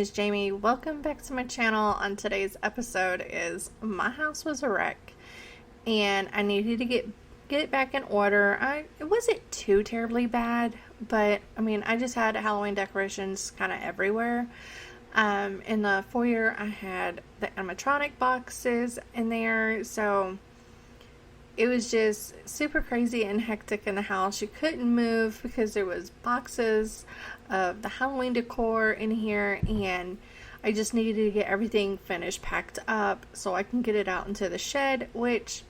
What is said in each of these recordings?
is Jamie. Welcome back to my channel. On today's episode is my house was a wreck and I needed to get it back in order. It wasn't too terribly bad, but I mean, I just had Halloween decorations kind of everywhere. In the foyer I had the animatronic boxes in there, so it was just super crazy and hectic in the house. You couldn't move because there was boxes of the Halloween decor in here, and I just needed to get everything finished, packed up, so I can get it out into the shed, which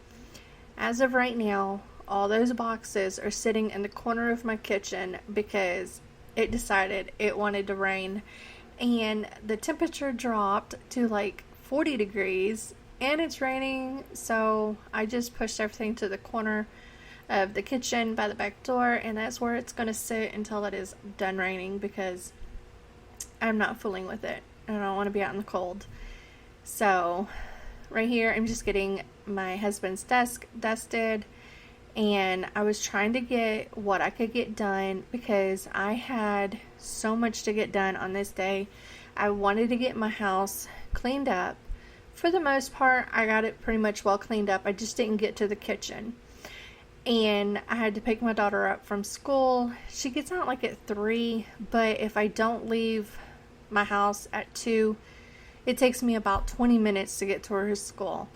as of right now, all those boxes are sitting in the corner of my kitchen because it decided it wanted to rain, and the temperature dropped to like 40 degrees and it's raining, so I just pushed everything to the corner of the kitchen by the back door, and that's where it's going to sit until it is done raining because I'm not fooling with it. I don't want to be out in the cold. So right here I'm just getting my husband's desk dusted, and I was trying to get what I could get done because I had so much to get done on this day. I wanted to get my house cleaned up. For the most part, I got it pretty much well cleaned up. I just didn't get to the kitchen. And I had to pick my daughter up from school. She gets out like at 3, but if I don't leave my house at 2, it takes me about 20 minutes to get to her school.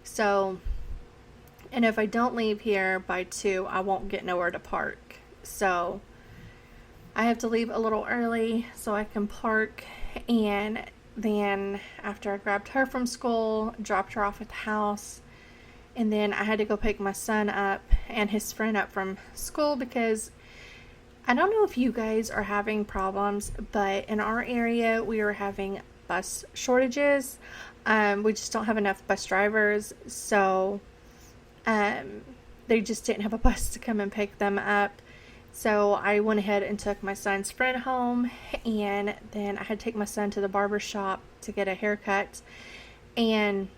So, and if I don't leave here by 2, I won't get nowhere to park. So, I have to leave a little early so I can park, and then after I grabbed her from school, dropped her off at the house, and then I had to go pick my son up and his friend up from school because I don't know if you guys are having problems, but in our area we are having bus shortages. We just don't have enough bus drivers, so they just didn't have a bus to come and pick them up. So I went ahead and took my son's friend home, and then I had to take my son to the barber shop to get a haircut. And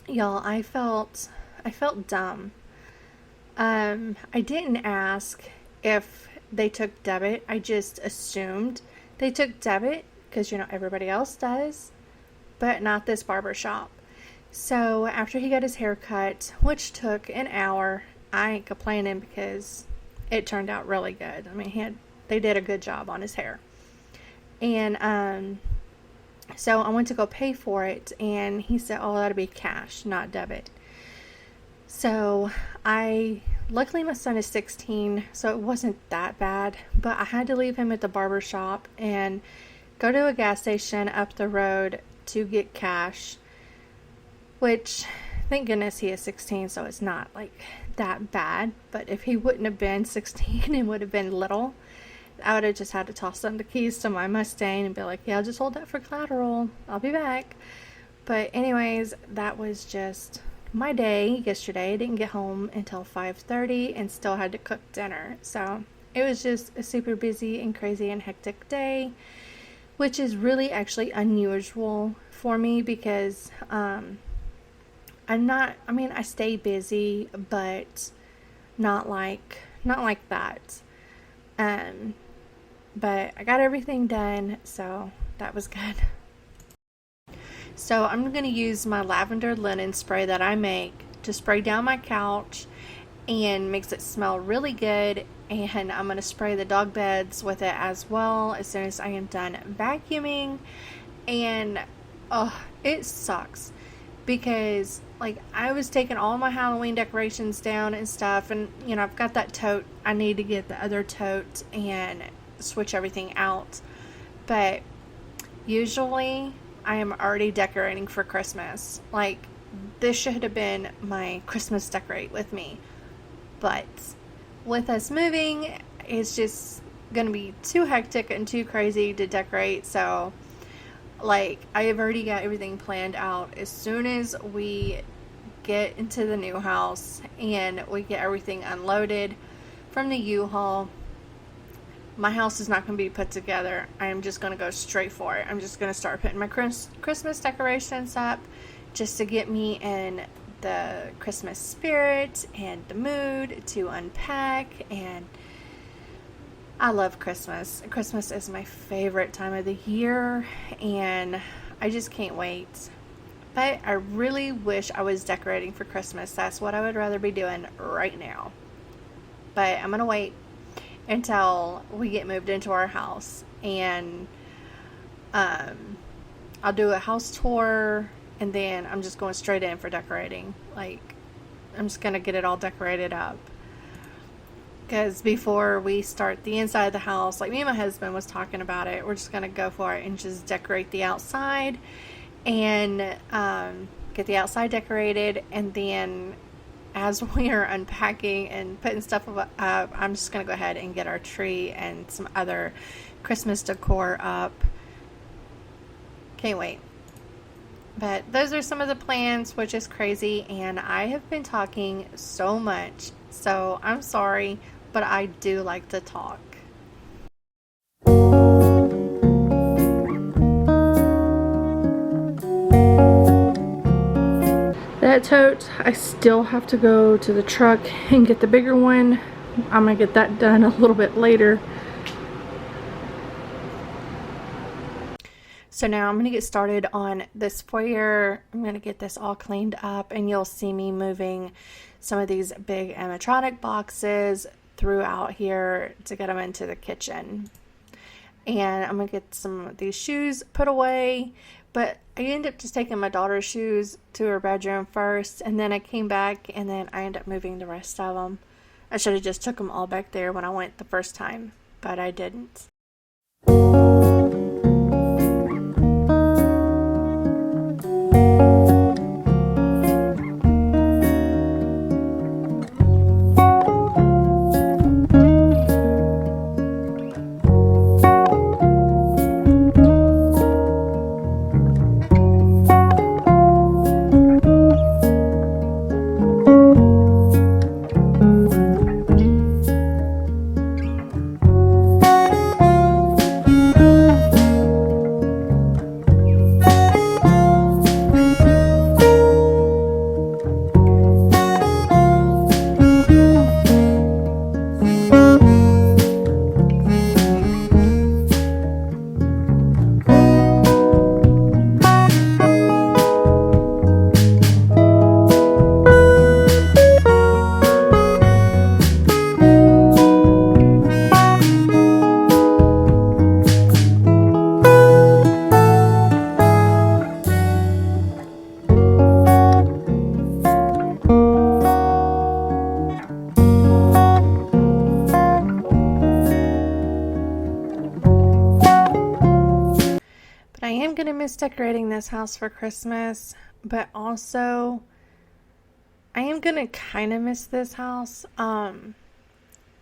y'all, I felt dumb. I didn't ask if they took debit. I just assumed they took debit because everybody else does, but not this barber shop. So after he got his haircut, which took an hour, I ain't complaining because it turned out really good. I mean, they did a good job on his hair. And so I went to go pay for it, and he said, "Oh, that'll be cash, not debit." So luckily my son is 16, so it wasn't that bad, but I had to leave him at the barber shop and go to a gas station up the road to get cash, which thank goodness he is 16, so it's not like that bad. But if he wouldn't have been 16 and would have been little, I would have just had to toss him the keys to my Mustang and be like, "Yeah, I'll just hold that for collateral. I'll be back." But anyways, that was just my day yesterday. I didn't get home until 5:30 and still had to cook dinner. So it was just a super busy and crazy and hectic day, which is really actually unusual for me because I stay busy, but not like that. But I got everything done, so that was good. So I'm going to use my lavender linen spray that I make to spray down my couch and makes it smell really good. And I'm going to spray the dog beds with it as well as soon as I am done vacuuming. And it sucks because I was taking all my Halloween decorations down and stuff, and I've got that tote. I need to get the other tote and switch everything out. But usually I am already decorating for Christmas. This should have been my Christmas decorate with me. But with us moving, it's just going to be too hectic and too crazy to decorate. So, I have already got everything planned out. As soon as we get into the new house and we get everything unloaded from the U-Haul, my house is not going to be put together. I'm just going to go straight for it. I'm just going to start putting my Christmas decorations up just to get me in the Christmas spirit and the mood to unpack. And I love Christmas. Christmas is my favorite time of the year, and I just can't wait. But I really wish I was decorating for Christmas. That's what I would rather be doing right now. But I'm going to wait until we get moved into our house, and I'll do a house tour, and then I'm just going straight in for decorating. Like, I'm just going to get it all decorated up. Because before we start the inside of the house, like me and my husband was talking about it, we're just going to go for it and just decorate the outside and get the outside decorated. And then as we are unpacking and putting stuff up, I'm just going to go ahead and get our tree and some other Christmas decor up. Can't wait. But those are some of the plans, which is crazy. And I have been talking so much, so I'm sorry, but I do like to talk. That tote, I still have to go to the truck and get the bigger one. I'm gonna get that done a little bit later. So now I'm gonna get started on this foyer. I'm gonna get this all cleaned up, and you'll see me moving some of these big animatronic boxes throughout here to get them into the kitchen. And I'm gonna get some of these shoes put away, but I ended up just taking my daughter's shoes to her bedroom first, and then I came back, and then I ended up moving the rest of them. I should have just took them all back there when I went the first time, but I didn't. I am going to miss decorating this house for Christmas, but also I am going to kind of miss this house.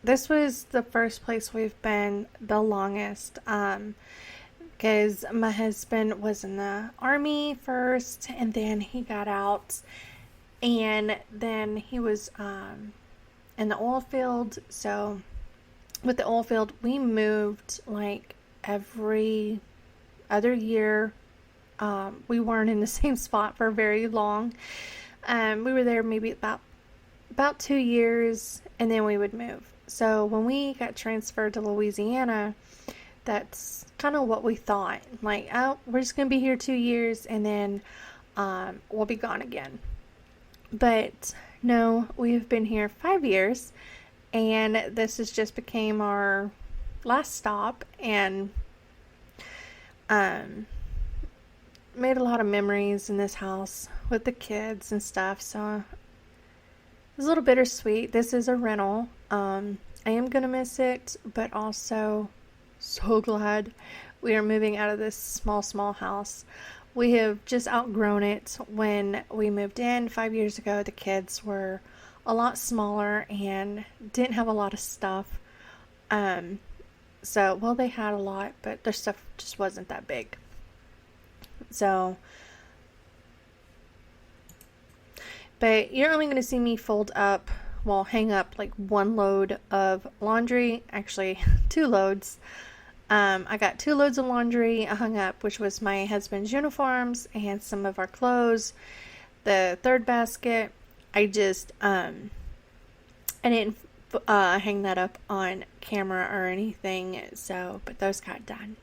This was the first place we've been the longest, because my husband was in the army first, and then he got out, and then he was in the oil field. So with the oil field, we moved like every other year. We weren't in the same spot for very long. We were there maybe about 2 years, and then we would move. So when we got transferred to Louisiana, that's kind of what we thought. Like, oh, we're just gonna be here 2 years, and then we'll be gone again. But no, we've been here 5 years, and this has just became our last stop, and made a lot of memories in this house with the kids and stuff, so it's a little bittersweet. This is a rental. I am gonna miss it, but also so glad we are moving out of this small house. We have just outgrown it. When we moved in 5 years ago, the kids were a lot smaller and didn't have a lot of stuff. So, well, they had a lot, but their stuff just wasn't that big. So, but you're only going to see me fold up, well, hang up like one load of laundry, actually 2 loads. I got 2 loads of laundry I hung up, which was my husband's uniforms and some of our clothes. The third basket, I didn't hang that up on camera or anything. So, but those got done.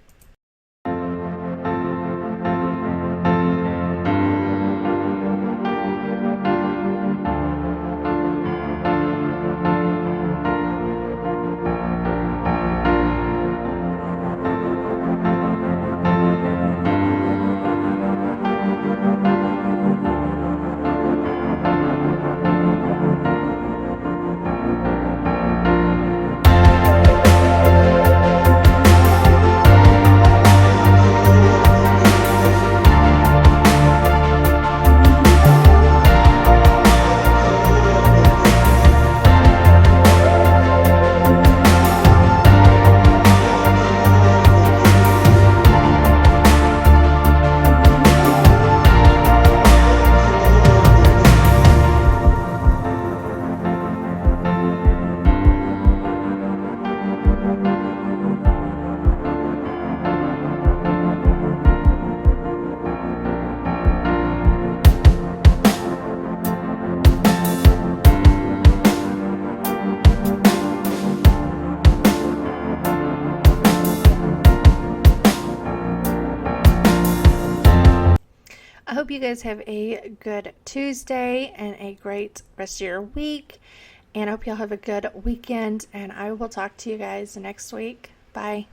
I hope you guys have a good Tuesday and a great rest of your week. And I hope y'all have a good weekend. And I will talk to you guys next week. Bye.